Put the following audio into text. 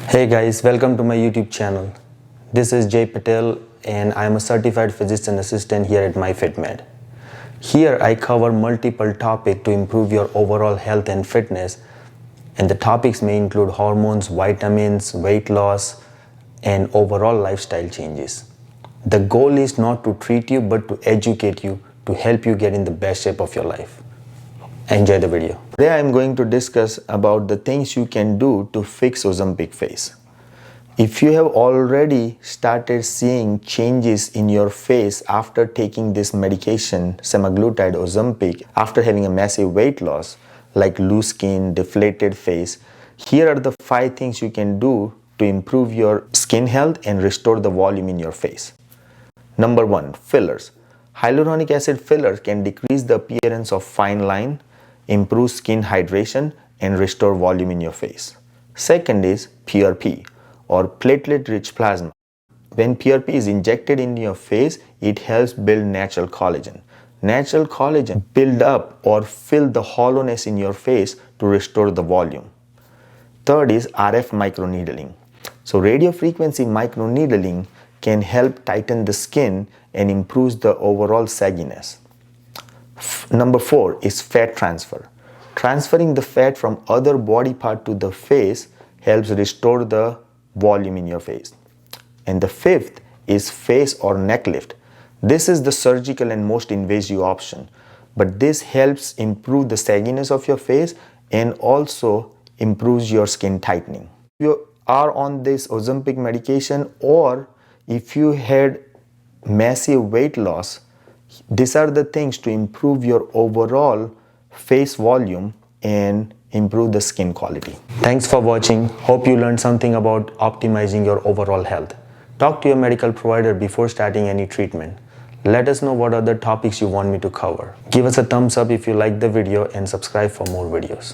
Hey guys, welcome to my YouTube channel. This is Jay Patel and I am a certified physician assistant here at MyFitMed. Here I cover multiple topics to improve your overall health and fitness, and the topics may include hormones, vitamins, weight loss, and overall lifestyle changes. The goal is not to treat you but to educate you to help you get in the best shape of your life. Enjoy the video. Today I am going to discuss about the things you can do to fix Ozempic face. If you have already started seeing changes in your face after taking this medication, semaglutide Ozempic, after having a massive weight loss like loose skin, deflated face, here are the 5 things you can do to improve your skin health and restore the volume in your face. Number 1, fillers. Hyaluronic acid fillers can decrease the appearance of fine line, improve skin hydration, and restore volume in your face. Second is PRP or platelet-rich plasma. When PRP is injected in your face, it helps build natural collagen. Natural collagen build up or fill the hollowness in your face to restore the volume. Third is RF microneedling. So radiofrequency microneedling can help tighten the skin and improve the overall sagginess. Number 4 is fat transfer. Transferring the fat from other body part to the face helps restore the volume in your face. And the 5th is face or neck lift. This is the surgical and most invasive option, but this helps improve the sagginess of your face and also improves your skin tightening. If you are on this Ozempic medication or if you had massive weight loss, these are the things to improve your overall face volume and improve the skin quality. Thanks for watching. Hope you learned something about optimizing your overall health. Talk to your medical provider before starting any treatment. Let us know what other topics you want me to cover. Give us a thumbs up if you like the video and subscribe for more videos.